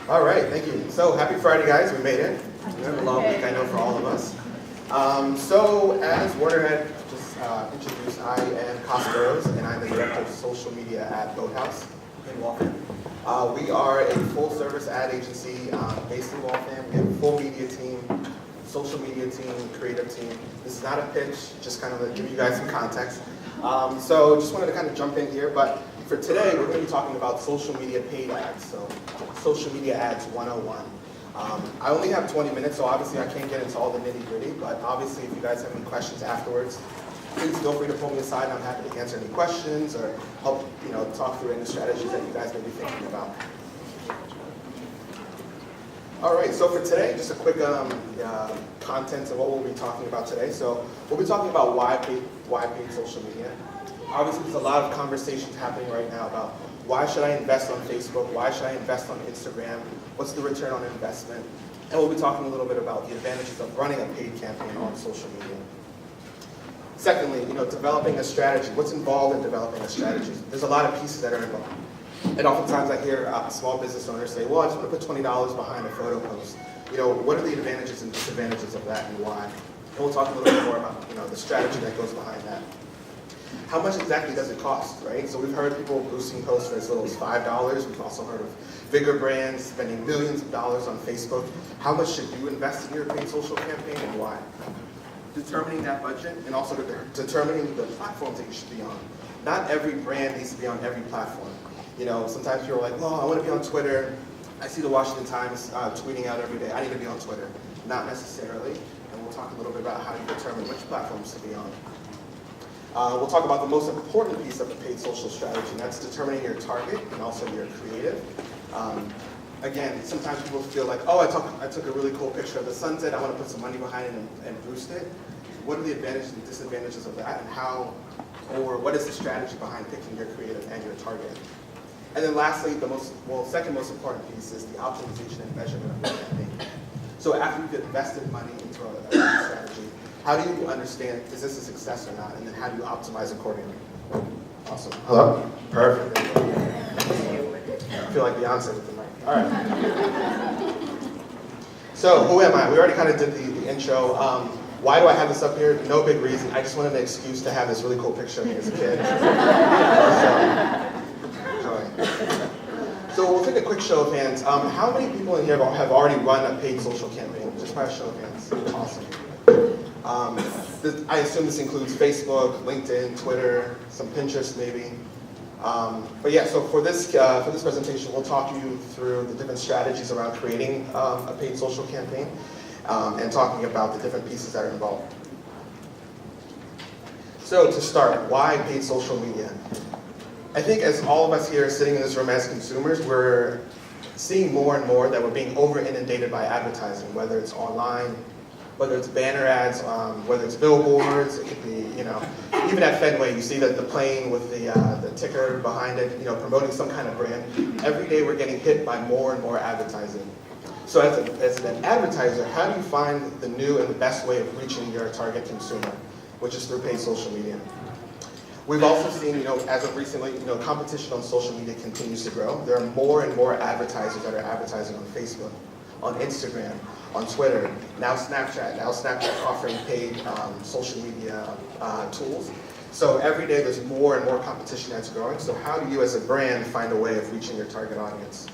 All right, thank you. So happy Friday, guys. We made it. We had a long week, I know, for all of us. So as Warner had just introduced, I am Kass Burrowes, and I'm the Director of Social Media at Burrowes in Waltham. We are a full-service ad agency based in Waltham. We have a full media team, social media team, creative team. This is not a pitch, just kind of to give you guys some context. So just wanted to kind of jump in here, but for today, we're going to be talking about social media paid ads, so social media ads 101. I only have 20 minutes, so obviously I can't get into all the nitty-gritty, but obviously if you guys have any questions afterwards, please feel free to pull me aside, and I'm happy to answer any questions or help talk through any strategies that you guys may be thinking about. All right, so for today, just a quick content of what we'll be talking about today. So we'll be talking about why paid social media. Obviously, there's a lot of conversations happening right now about why should I invest on Facebook? Why should I invest on Instagram? What's the return on investment? And we'll be talking a little bit about the advantages of running a paid campaign on social media. Secondly, developing a strategy. What's involved in developing a strategy? There's a lot of pieces that are involved. And oftentimes I hear small business owners say, well, I just want to put $20 behind a photo post. What are the advantages and disadvantages of that and why? And we'll talk a little bit more about the strategy that goes behind that. How much exactly does it cost, right? So we've heard people boosting posts for as little as $5. We've also heard of bigger brands spending millions of dollars on Facebook. How much should you invest in your paid social campaign and why? Determining that budget and also determining the platforms that you should be on. Not every brand needs to be on every platform. Sometimes people are like, well, I want to be on Twitter. I see the Washington Times tweeting out every day. I need to be on Twitter. Not necessarily. And we'll talk a little bit about how you determine which platforms to be on. We'll talk about the most important piece of the paid social strategy, and that's determining your target and also your creative. Again, sometimes people feel like, oh, I took a really cool picture of the sunset, I want to put some money behind it and boost it. What are the advantages and disadvantages of that, and what is the strategy behind picking your creative and your target? And then lastly, second most important piece is the optimization and measurement of your campaign. So after you've invested money into a strategy, how do you understand, is this a success or not? And then how do you optimize accordingly? Awesome. Hello? Perfect. I feel like Beyonce with the mic. All right. So who am I? We already kind of did the intro. Why do I have this up here? No big reason. I just wanted an excuse to have this really cool picture of me as a kid. So we'll take a quick show of hands. How many people in here have already run a paid social campaign? Just by a show of hands. Awesome. I assume this includes Facebook, LinkedIn, Twitter, some Pinterest maybe. But yeah, so for this presentation, we'll talk you through the different strategies around creating a paid social campaign and talking about the different pieces that are involved. So to start, why paid social media? I think as all of us here sitting in this room as consumers, we're seeing more and more that we're being over-inundated by advertising, whether it's online, whether it's banner ads, whether it's billboards, it could be, even at Fenway, you see that the plane with the ticker behind it, promoting some kind of brand. Every day we're getting hit by more and more advertising. So as an advertiser, how do you find the new and the best way of reaching your target consumer, which is through paid social media? We've also seen, as of recently, competition on social media continues to grow. There are more and more advertisers that are advertising on Facebook, on Instagram, on Twitter, now Snapchat offering paid social media tools. So every day there's more and more competition that's growing. So how do you as a brand find a way of reaching your target audience?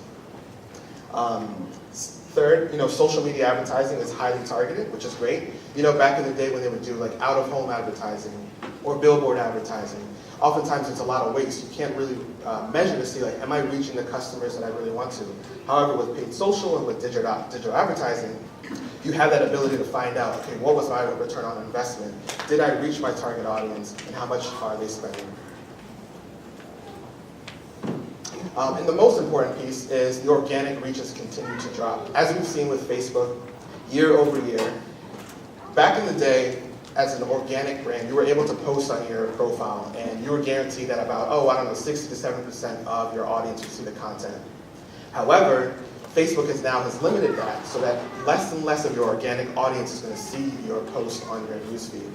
Third, social media advertising is highly targeted, which is great. Back in the day when they would do like out-of-home advertising or billboard advertising, oftentimes it's a lot of waste. You can't really measure to see, like, am I reaching the customers that I really want to? However, with paid social and with digital advertising, you have that ability to find out, okay, what was my return on investment? Did I reach my target audience, and how much are they spending? And the most important piece is the organic reaches continue to drop. As we've seen with Facebook, year over year, back in the day, as an organic brand, you were able to post on your profile, and you were guaranteed that about, 60 to 7% of your audience would see the content. However, Facebook has limited that so that less and less of your organic audience is going to see your post on your newsfeed.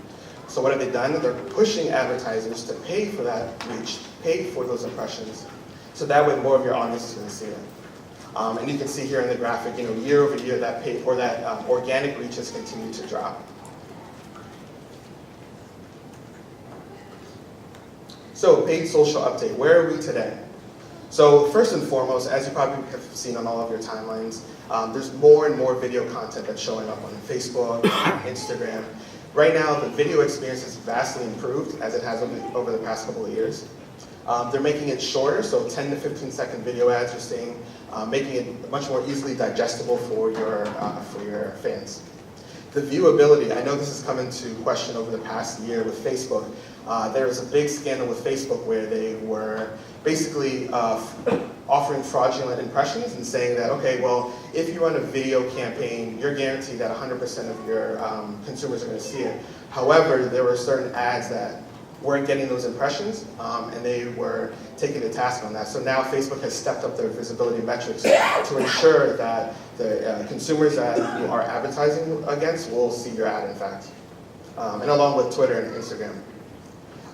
So what have they done? They're pushing advertisers to pay for that reach, pay for those impressions, so that way more of your audience is going to see it. And you can see here in the graphic, year over year that organic reach has continued to drop. So paid social update, where are we today? So first and foremost, as you probably have seen on all of your timelines, there's more and more video content that's showing up on Facebook, Instagram. Right now, the video experience has vastly improved, as it has over the past couple of years. They're making it shorter, so 10 to 15 second video ads you're seeing, making it much more easily digestible for your fans. The viewability, I know this has come into question over the past year with Facebook. There was a big scandal with Facebook where they were basically offering fraudulent impressions and saying that, okay, well, if you run a video campaign, you're guaranteed that 100% of your consumers are going to see it. However, there were certain ads that weren't getting those impressions, and they were taking to task on that. So now Facebook has stepped up their visibility metrics to ensure that the consumers that you are advertising against will see your ad, in fact, and along with Twitter and Instagram.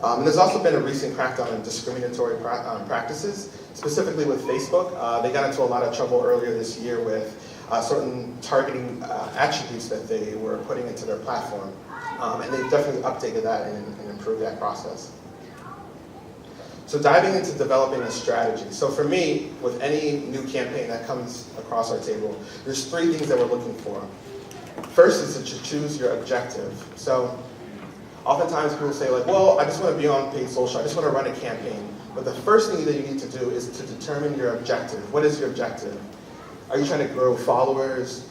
And there's also been a recent crackdown on discriminatory practices, specifically with Facebook. They got into a lot of trouble earlier this year with certain targeting attributes that they were putting into their platform. And they've definitely updated that and improved that process. So diving into developing a strategy. So for me, with any new campaign that comes across our table, there's 3 things that we're looking for. First is to choose your objective. So oftentimes people say like, well, I just want to be on paid social, I just want to run a campaign. But the first thing that you need to do is to determine your objective. What is your objective? Are you trying to grow followers?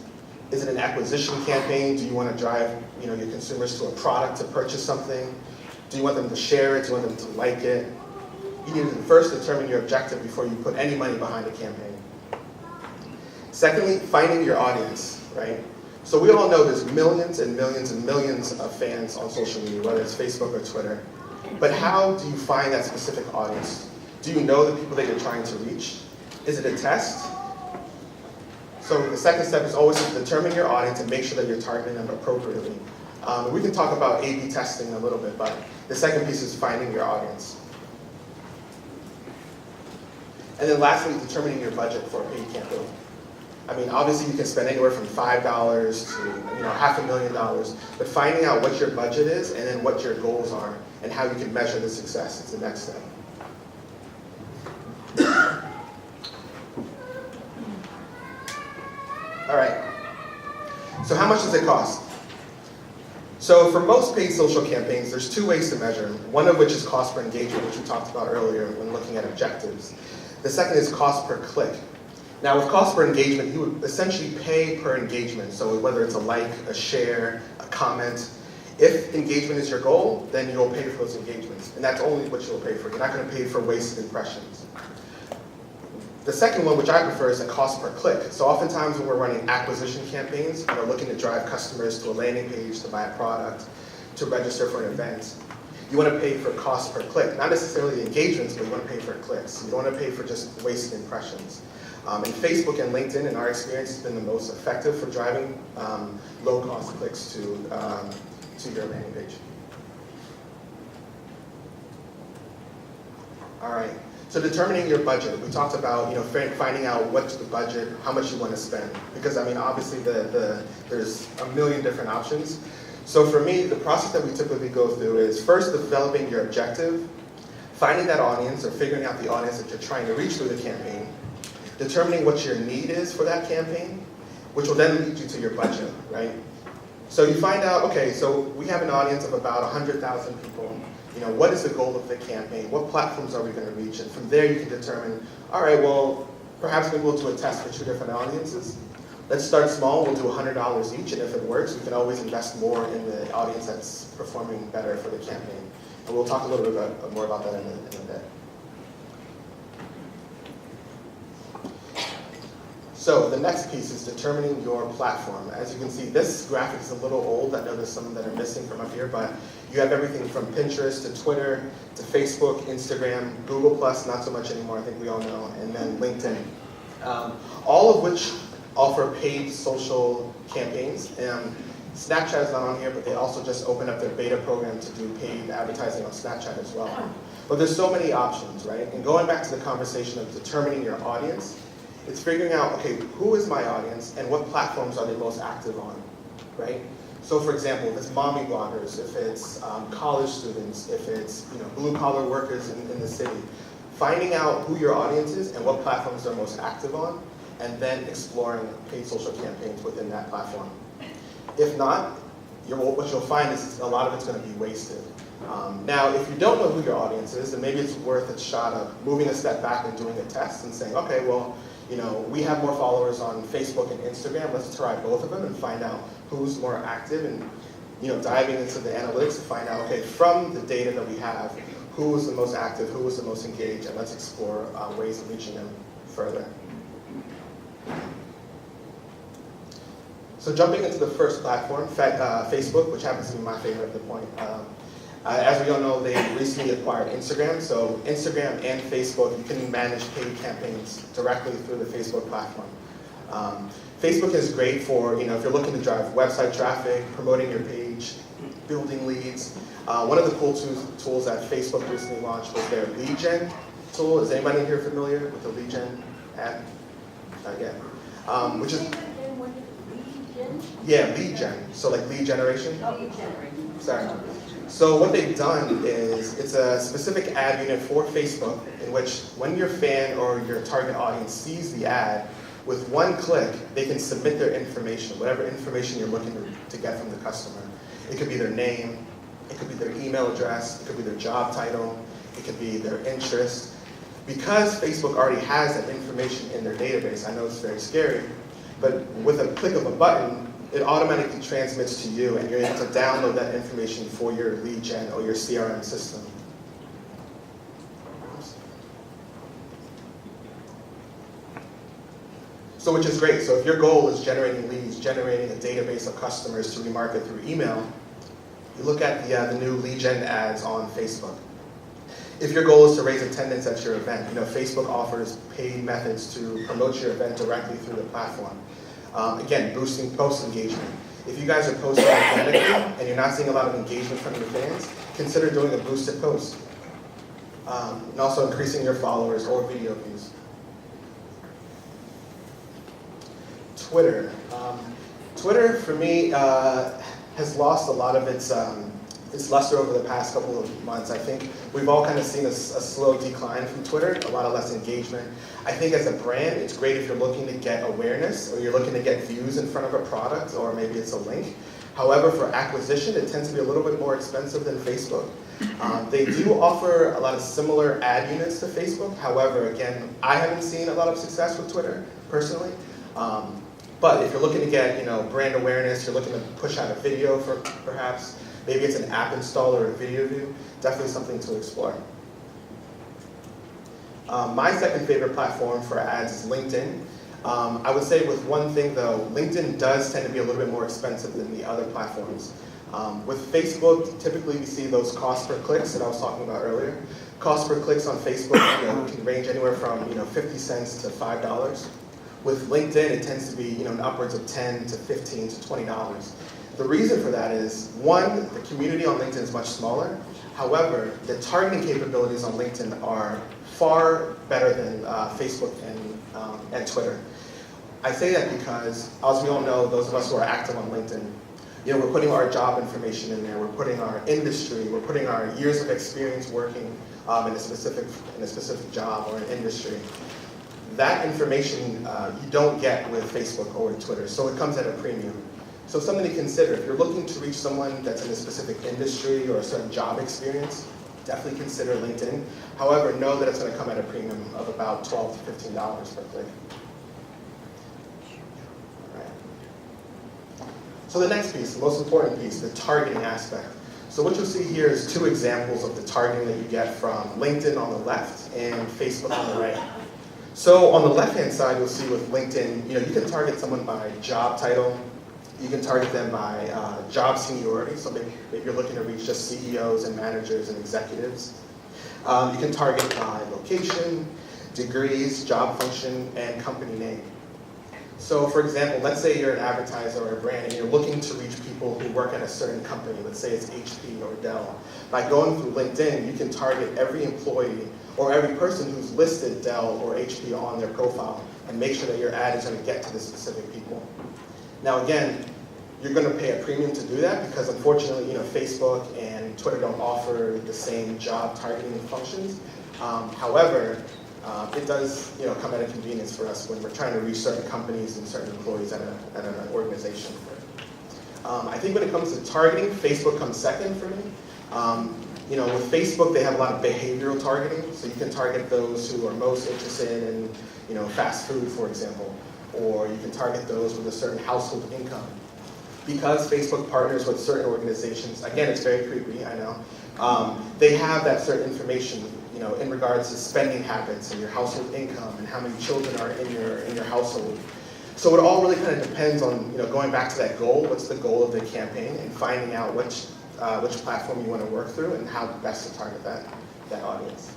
Is it an acquisition campaign? Do you want to drive your consumers to a product to purchase something? Do you want them to share it? Do you want them to like it? You need to first determine your objective before you put any money behind a campaign. Secondly, finding your audience, right? So we all know there's millions and millions and millions of fans on social media, whether it's Facebook or Twitter. But how do you find that specific audience? Do you know the people that you're trying to reach? Is it a test? So the second step is always to determine your audience and make sure that you're targeting them appropriately. We can talk about A/B testing in a little bit, but the second piece is finding your audience. And then lastly, determining your budget for a paid campaign. I mean, obviously you can spend anywhere from $5 to $500,000, but finding out what your budget is and then what your goals are and how you can measure the success is the next step. All right, so how much does it cost? So for most paid social campaigns, there's 2 ways to measure, one of which is cost per engagement, which we talked about earlier when looking at objectives. The second is cost per click. Now with cost per engagement, you would essentially pay per engagement, so whether it's a like, a share, a comment. If engagement is your goal, then you'll pay for those engagements, and that's only what you'll pay for. You're not going to pay for wasted impressions. The second one, which I prefer, is a cost per click. So oftentimes when we're running acquisition campaigns, we're looking to drive customers to a landing page to buy a product, to register for an event. You want to pay for cost per click, not necessarily the engagements, but you want to pay for clicks. You don't want to pay for just wasted impressions. And Facebook and LinkedIn, in our experience, has been the most effective for driving low-cost clicks to your landing page. All right. So determining your budget, we talked about finding out what's the budget, how much you want to spend, because I mean obviously there's a million different options. So for me, the process that we typically go through is first developing your objective, finding that audience or figuring out the audience that you're trying to reach through the campaign, determining what your need is for that campaign, which will then lead you to your budget, right? So you find out, okay, so we have an audience of about 100,000 people. What is the goal of the campaign? What platforms are we going to reach? And from there you can determine, all right, well, perhaps maybe we'll do a test for 2 different audiences. Let's start small, we'll do $100 each, and if it works, we can always invest more in the audience that's performing better for the campaign. And we'll talk a little bit more about that in a bit. So the next piece is determining your platform. As you can see, this graphic is a little old. I know there's some that are missing from up here, but you have everything from Pinterest to Twitter to Facebook, Instagram, Google+, not so much anymore, I think we all know, and then LinkedIn. All of which offer paid social campaigns. Snapchat is not on here, but they also just opened up their beta program to do paid advertising on Snapchat as well. But there's so many options, right? And going back to the conversation of determining your audience, It's figuring out, okay, who is my audience and what platforms are they most active on, right? So for example, if it's mommy bloggers, if it's college students, if it's blue-collar workers in the city, finding out who your audience is and what platforms they're most active on, and then exploring paid social campaigns within that platform. If not, what you'll find is a lot of it's going to be wasted. Now, if you don't know who your audience is, then maybe it's worth a shot of moving a step back and doing a test and saying, okay, well, we have more followers on Facebook and Instagram. Let's try both of them and find out who's more active, and diving into the analytics to find out, okay, from the data that we have, who was the most active, who was the most engaged, and let's explore ways of reaching them further. So jumping into the first platform, Facebook, which happens to be my favorite at the point. As we all know, they recently acquired Instagram. So Instagram and Facebook, you can manage paid campaigns directly through the Facebook platform. Facebook is great for, if you're looking to drive website traffic, promoting your page, building leads. One of the cool tools that Facebook recently launched was their lead gen tool. Is anybody here familiar with the lead gen app? Not yet. Which is, yeah, lead gen. So like lead generation? Oh, lead generation. Sorry. So what they've done is, it's a specific ad unit for Facebook in which when your fan or your target audience sees the ad, with one click, they can submit their information, whatever information you're looking to get from the customer. It could be their name, it could be their email address, it could be their job title, it could be their interest. Because Facebook already has that information in their database, I know it's very scary, but with a click of a button, it automatically transmits to you, and you're able to download that information for your lead gen or your CRM system. So which is great. So if your goal is generating leads, generating a database of customers to remarket through email, you look at the new lead gen ads on Facebook. If your goal is to raise attendance at your event, Facebook offers paid methods to promote your event directly through the platform. Again, boosting post engagement. If you guys are posting organically and you're not seeing a lot of engagement from your fans, consider doing a boosted post. And also increasing your followers or video views. Twitter. Twitter, for me, has lost a lot of its luster over the past couple of months. I think we've all kind of seen a slow decline from Twitter, a lot of less engagement. I think as a brand, it's great if you're looking to get awareness or you're looking to get views in front of a product, or maybe it's a link. However, for acquisition, it tends to be a little bit more expensive than Facebook. They do offer a lot of similar ad units to Facebook. However, again, I haven't seen a lot of success with Twitter, personally. But if you're looking to get brand awareness, you're looking to push out a video for perhaps, maybe it's an app install or a video view, definitely something to explore. My second favorite platform for ads is LinkedIn. I would say with one thing though, LinkedIn does tend to be a little bit more expensive than the other platforms. With Facebook, typically we see those cost per clicks that I was talking about earlier. Cost per clicks on Facebook can range anywhere from 50 cents to $5. With LinkedIn, it tends to be upwards of $10 to $15 to $20. The reason for that is, one, the community on LinkedIn is much smaller. However, the targeting capabilities on LinkedIn are far better than Facebook and Twitter. I say that because, as we all know, those of us who are active on LinkedIn, we're putting our job information in there, we're putting our industry, we're putting our years of experience working in a specific job or an industry. That information you don't get with Facebook or Twitter, so it comes at a premium. So something to consider, if you're looking to reach someone that's in a specific industry or a certain job experience, definitely consider LinkedIn. However, know that it's going to come at a premium of about $12 to $15 per click. All right. So the next piece, the most important piece, the targeting aspect. So what you'll see here is two examples of the targeting that you get from LinkedIn on the left and Facebook on the right. So on the left-hand side, you'll see with LinkedIn, you can target someone by job title. You can target them by job seniority. So maybe you're looking to reach just CEOs and managers and executives. You can target by location, degrees, job function, and company name. So for example, let's say you're an advertiser or a brand and you're looking to reach people who work at a certain company. Let's say it's HP or Dell. By going through LinkedIn, you can target every employee or every person who's listed Dell or HP on their profile and make sure that your ad is going to get to the specific people. Now again, you're going to pay a premium to do that because unfortunately, Facebook and Twitter don't offer the same job targeting functions. However, it does come at a convenience for us when we're trying to reach certain companies and certain employees at an organization. I think when it comes to targeting, Facebook comes second for me. With Facebook, they have a lot of behavioral targeting, so you can target those who are most interested in fast food, for example, or you can target those with a certain household income. Because Facebook partners with certain organizations, again, it's very creepy, I know, they have that certain information in regards to spending habits and your household income and how many children are in your household. So it all really kind of depends on going back to that goal. What's the goal of the campaign, and finding out which platform you want to work through and how best to target that audience.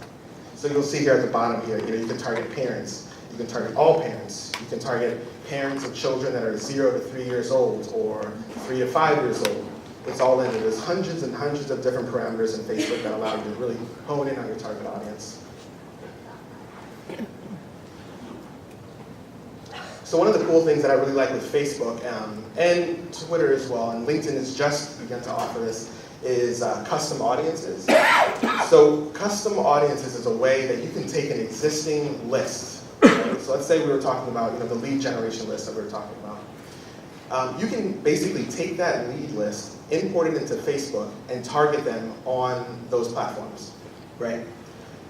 So you'll see here at the bottom here, you can target parents. You can target all parents. You can target parents of children that are 0 to 3 years old or 3 to 5 years old. It's all in it. There's hundreds and hundreds of different parameters in Facebook that allow you to really hone in on your target audience. So one of the cool things that I really like with Facebook and Twitter as well, and LinkedIn has just begun to offer this, is custom audiences. So custom audiences is a way that you can take an existing list. Right? So let's say we were talking about the lead generation list that we were talking about. You can basically take that lead list, import it into Facebook, and target them on those platforms, right?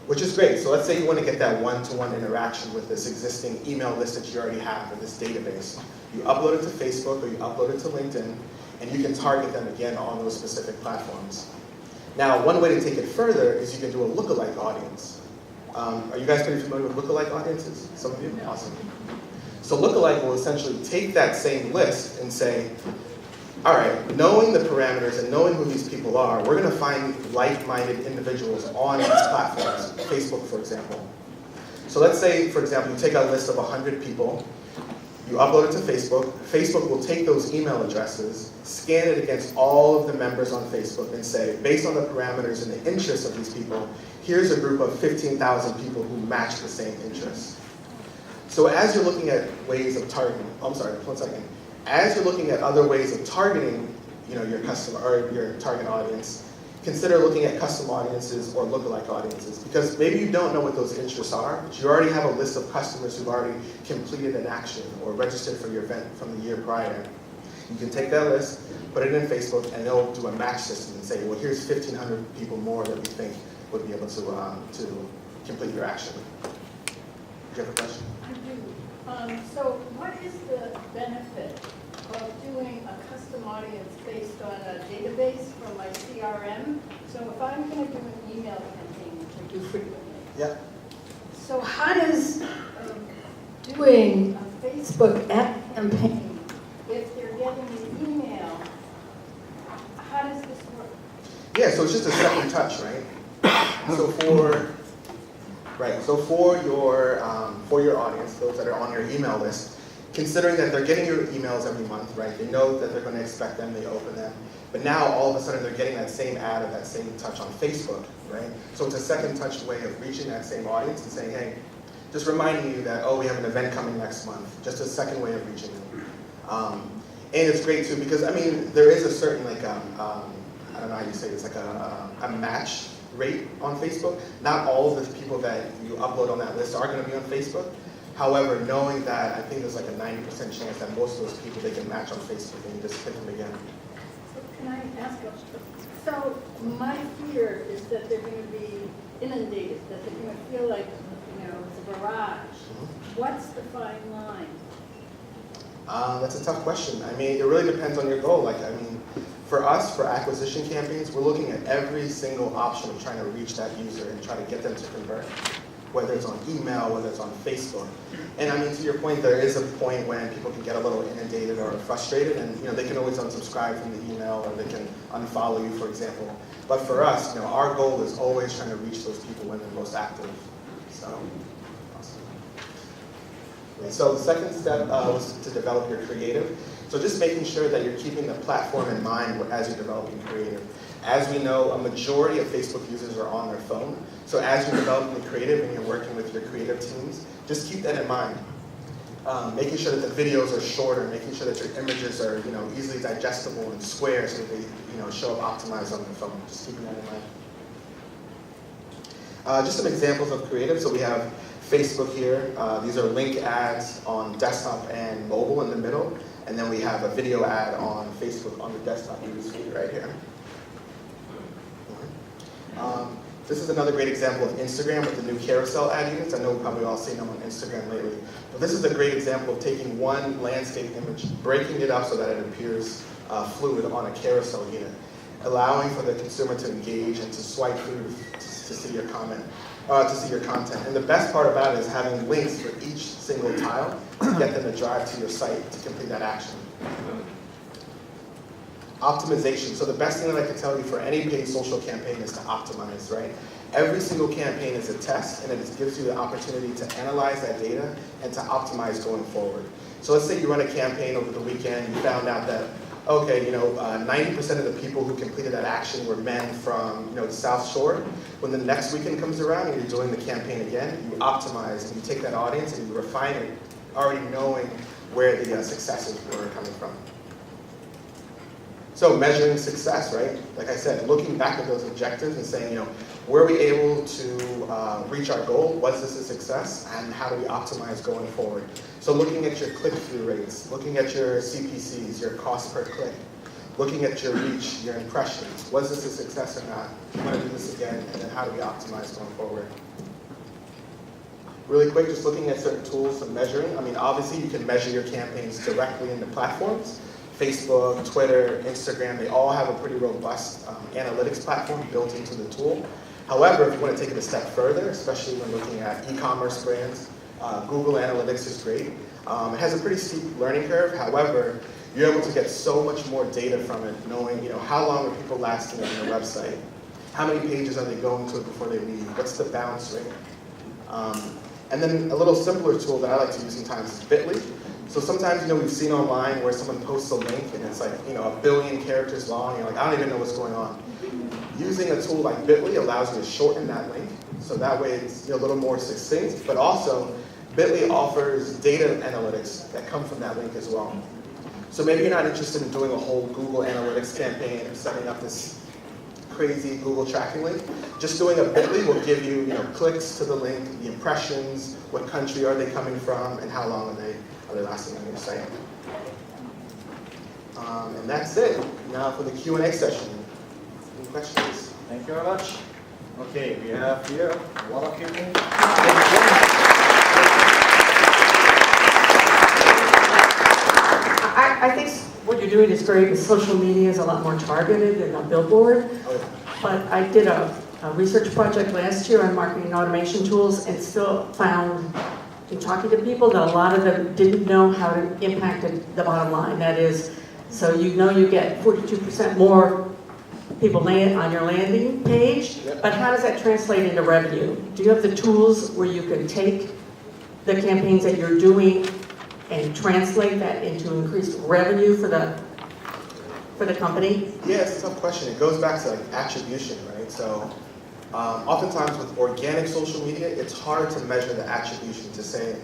Which is great. So let's say you want to get that one-to-one interaction with this existing email list that you already have in this database. You upload it to Facebook or you upload it to LinkedIn, and you can target them again on those specific platforms. Now, one way to take it further is you can do a lookalike audience. Are you guys pretty familiar with lookalike audiences? Some of you? Awesome. So lookalike will essentially take that same list and say, all right, knowing the parameters and knowing who these people are, we're going to find like-minded individuals on these platforms, Facebook, for example. So let's say, for example, you take a list of 100 people, you upload it to Facebook. Facebook will take those email addresses, scan it against all of the members on Facebook, and say, based on the parameters and the interests of these people, here's a group of 15,000 people who match the same interests. So as you're looking at ways of targeting, as you're looking at other ways of targeting, your customer or your target audience, consider looking at custom audiences or lookalike audiences, because maybe you don't know what those interests are, but you already have a list of customers who've already completed an action or registered for your event from the year prior. You can take that list, put it in Facebook, and they'll do a match system and say, well, here's 1,500 people more that we think would be able to complete your action. Do you have a question? I do. So what is the benefit of doing a custom audience based on a database from my CRM? So if I'm going to do an email campaign, which I do frequently, Yeah. so how does doing a Facebook ad campaign, if they're getting an email, how does this work? Yeah, so it's just a second touch, right? So for your audience, those that are on your email list, considering that they're getting your emails every month, right? They know that they're going to expect them, they open them. But now all of a sudden they're getting that same ad or that same touch on Facebook, right? So it's a second touch way of reaching that same audience and saying, hey, just reminding you that, oh, we have an event coming next month. Just a second way of reaching them. And it's great too because, I mean, there is a certain I don't know how you say this, like a match rate on Facebook. Not all of the people that you upload on that list are going to be on Facebook. However, knowing that, I think there's like a 90% chance that most of those people, they can match on Facebook and you just hit them again. So can I ask you? So my fear is that they're going to be inundated, that they're going to feel like, it's a barrage. Mm-hmm. What's the fine line? That's a tough question. I mean, it really depends on your goal. For us, for acquisition campaigns, we're looking at every single option of trying to reach that user and try to get them to convert, whether it's on email, whether it's on Facebook. And I mean, to your point, there is a point when people can get a little inundated or frustrated, and they can always unsubscribe from the email, or they can unfollow you, for example. But for us, our goal is always trying to reach those people when they're most active. So, awesome. So the second step was to develop your creative. So just making sure that you're keeping the platform in mind as you're developing creative. As we know, a majority of Facebook users are on their phone. So as you're developing creative and you're working with your creative teams, just keep that in mind. making sure that the videos are shorter, making sure that your images are easily digestible and square so that they show up optimized on the phone. Just keeping that in mind. Just some examples of creative. So we have Facebook here. These are link ads on desktop and mobile in the middle. And then we have a video ad on Facebook on the desktop newsfeed right here. This is another great example of Instagram with the new carousel ad units. I know we've probably all seen them on Instagram lately. But this is a great example of taking one landscape image, breaking it up so that it appears fluid on a carousel unit, allowing for the consumer to engage and to swipe through to see your comment, to see your content. And the best part about it is having links for each single tile to get them to drive to your site to complete that action. Optimization. So the best thing that I can tell you for any paid social campaign is to optimize, right? Every single campaign is a test, and it gives you the opportunity to analyze that data and to optimize going forward. So let's say you run a campaign over the weekend, you found out that, okay, 90% of the people who completed that action were men from the South Shore. When the next weekend comes around and you're doing the campaign again, you optimize and you take that audience and you refine it, already knowing where the successes were coming from. So measuring success, right? Like I said, looking back at those objectives and saying, were we able to reach our goal? Was this a success? And how do we optimize going forward? So looking at your click-through rates, looking at your CPCs, your cost per click, looking at your reach, your impressions. Was this a success or not? Do you want to do this again? And then how do we optimize going forward? Really quick, just looking at certain tools for measuring. I mean, obviously you can measure your campaigns directly in the platforms. Facebook, Twitter, Instagram, they all have a pretty robust analytics platform built into the tool. However, if you want to take it a step further, especially when looking at e-commerce brands, Google Analytics is great. It has a pretty steep learning curve. However, you're able to get so much more data from it, knowing how long are people lasting on your website, how many pages are they going to before they leave, what's the bounce rate. And then a little simpler tool that I like to use sometimes is Bitly. So sometimes, we've seen online where someone posts a link and it's like, 1 billion characters long, and you're like, I don't even know what's going on. Using a tool like Bitly allows you to shorten that link, so that way it's a little more succinct, but also Bitly offers data analytics that come from that link as well. So maybe you're not interested in doing a whole Google Analytics campaign or setting up this crazy Google tracking link. Just doing a Bitly will give you, clicks to the link, the impressions, what country are they coming from, and how long are they lasting on your site. And that's it. Now for the Q&A session. Any questions? Thank you very much. Okay, we have here a lot of people. I think what you're doing is great, and social media is a lot more targeted than a billboard. Oh, yeah. But I did a research project last year on marketing automation tools and still found, in talking to people, that a lot of them didn't know how to impact the bottom line. That is, so you get 42% more people land on your landing page, but how does that translate into revenue? Do you have the tools where you can take the campaigns that you're doing and translate that into increased revenue for the company? Yeah, it's a tough question. It goes back to attribution, right? So oftentimes with organic social media, it's hard to measure the attribution to say,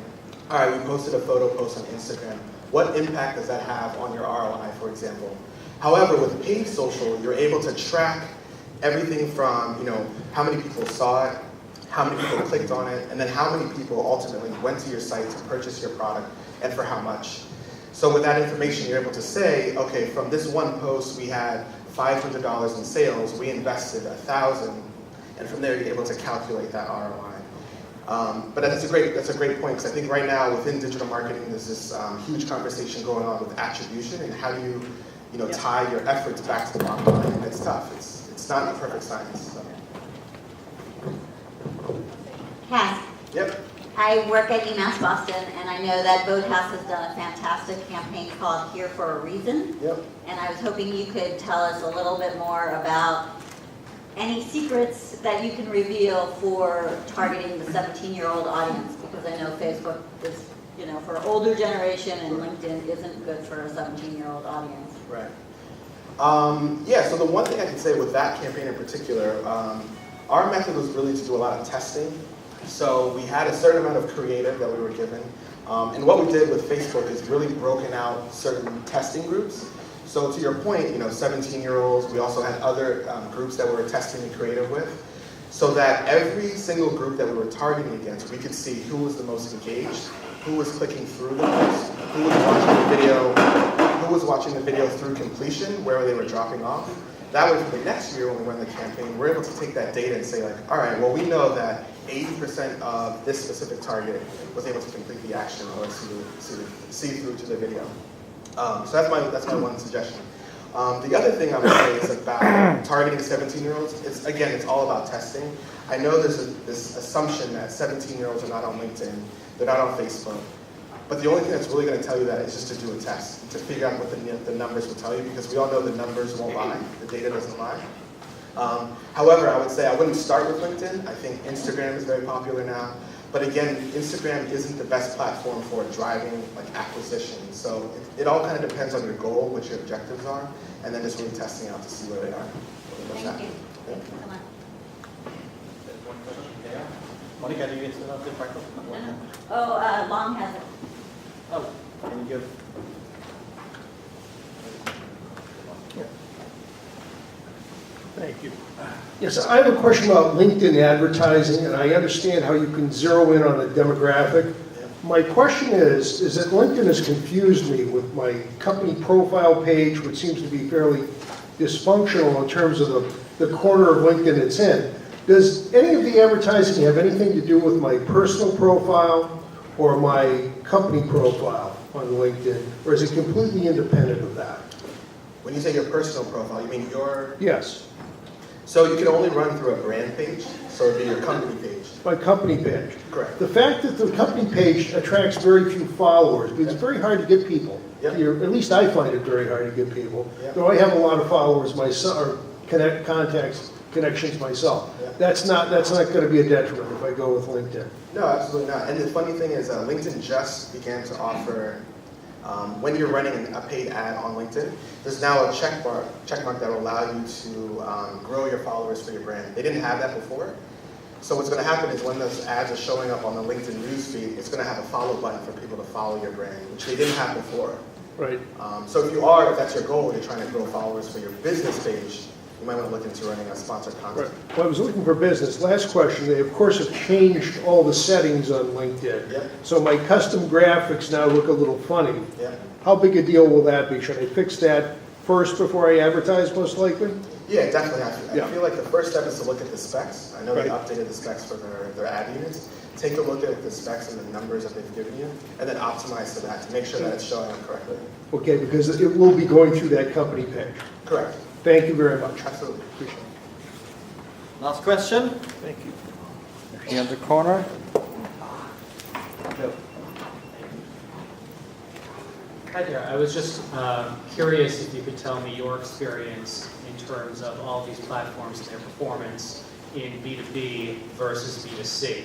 all right, we posted a photo post on Instagram. What impact does that have on your ROI, for example? However, with paid social, you're able to track everything from, how many people saw it, how many people clicked on it, and then how many people ultimately went to your site to purchase your product, and for how much. So with that information, you're able to say, okay, from this one post, we had $500 in sales, we invested $1,000, and from there, you're able to calculate that ROI. But that's a great point, because I think right now within digital marketing, there's this huge conversation going on with attribution and how do you, tie your efforts back to the bottom line. And it's tough. It's not a perfect science. So. Kass. Yep. I work at UMass Boston, and I know that Boathouse has done a fantastic campaign called Here for a Reason. Yep. And I was hoping you could tell us a little bit more about any secrets that you can reveal for targeting the 17-year-old audience, because I know Facebook is, for an older generation, and LinkedIn isn't good for a 17-year-old audience. Right. Yeah, so the one thing I can say with that campaign in particular, our method was really to do a lot of testing. So we had a certain amount of creative that we were given. And what we did with Facebook is really broken out certain testing groups. So to your point, 17-year-olds, we also had other groups that we were testing the creative with, so that every single group that we were targeting against, we could see who was the most engaged, who was clicking through the most, who was watching the video through completion, where they were dropping off. That way, for the next year when we run the campaign, we're able to take that data and say, like, all right, well, we know that 80% of this specific target was able to complete the action or see through to the video. So that's my one suggestion. The other thing I would say is about targeting 17-year-olds. It's all about testing. I know there's this assumption that 17-year-olds are not on LinkedIn, they're not on Facebook. But the only thing that's really going to tell you that is just to do a test, to figure out what the numbers will tell you, because we all know the numbers won't lie, the data doesn't lie. However, I would say I wouldn't start with LinkedIn. I think Instagram is very popular now. But again, Instagram isn't the best platform for driving acquisition. So it all kind of depends on your goal, what your objectives are, and then just really testing out to see where they are. Thank you. Come on. There's one question there. Monica, do you still have the microphone? Oh, Long has it. Oh, can you give? Thank you. Yes, I have a question about LinkedIn advertising, and I understand how you can zero in on a demographic. My question is that LinkedIn has confused me with my company profile page, which seems to be fairly dysfunctional in terms of the corner of LinkedIn it's in. Does any of the advertising have anything to do with my personal profile or my company profile on LinkedIn, or is it completely independent of that? When you say your personal profile, you mean your... Yes. So you can only run through a brand page, so it would be your company page. My company page. Correct. The fact that the company page attracts very few followers, because it's very hard to get people. Yep. At least I find it very hard to get people. Yep. Though I have a lot of followers myself, or connections myself. Yep. That's not going to be a detriment if I go with LinkedIn. No, absolutely not. And the funny thing is LinkedIn just began to offer, when you're running a paid ad on LinkedIn, there's now a check mark that will allow you to grow your followers for your brand. They didn't have that before. So what's going to happen is when those ads are showing up on the LinkedIn newsfeed, it's going to have a follow button for people to follow your brand, which they didn't have before. Right. So if that's your goal, you're trying to grow followers for your business page, you might want to look into running a sponsored content. Right. Well, I was looking for business. Last question. They, of course, have changed all the settings on LinkedIn. Yep. So my custom graphics now look a little funny. Yeah. How big a deal will that be? Should I fix that first before I advertise, most likely? Yeah, definitely. I feel like the first step is to look at the specs. I know they Right. updated the specs for their ad units. Take a look at the specs and the numbers that they've given you, and then optimize to that to make sure that it's showing up correctly. Okay, because it will be going through that company page. Correct. Thank you very much. Absolutely. Appreciate it. Last question? Thank you. Here in the corner. Joe. Hi there. I was just curious if you could tell me your experience in terms of all these platforms and their performance in B2B versus B2C.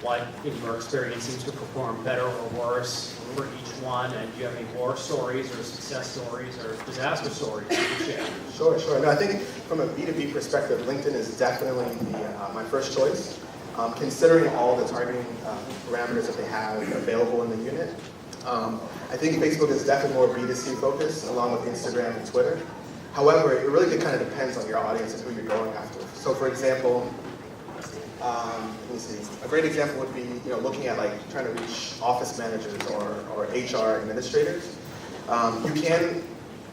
What, in your experience, seems to perform better or worse for each one? And do you have any war stories or success stories or disaster stories you can share? Sure. No, I think from a B2B perspective, LinkedIn is definitely my first choice, considering all the targeting parameters that they have available in the unit. I think Facebook is definitely more B2C focused, along with Instagram and Twitter. However, it really kind of depends on your audience and who you're going after. So, for example, let me see. A great example would be, looking at trying to reach office managers or HR administrators. You can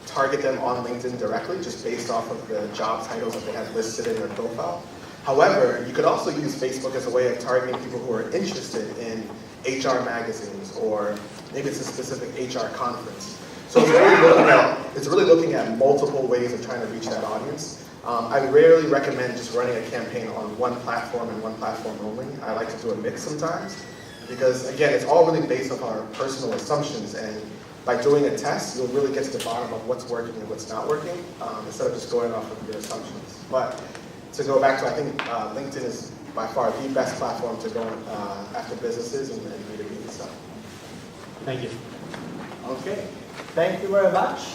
target them on LinkedIn directly, just based off of the job titles that they have listed in their profile. However, you could also use Facebook as a way of targeting people who are interested in HR magazines, or maybe it's a specific HR conference. So it's really looking at multiple ways of trying to reach that audience. I rarely recommend just running a campaign on one platform and one platform only. I like to do a mix sometimes, because again, it's all really based on our personal assumptions, and by doing a test, you'll really get to the bottom of what's working and what's not working, instead of just going off of your assumptions. But to go back to, I think LinkedIn is by far the best platform to go after businesses and B2B and stuff. Thank you. Okay. Thank you very much.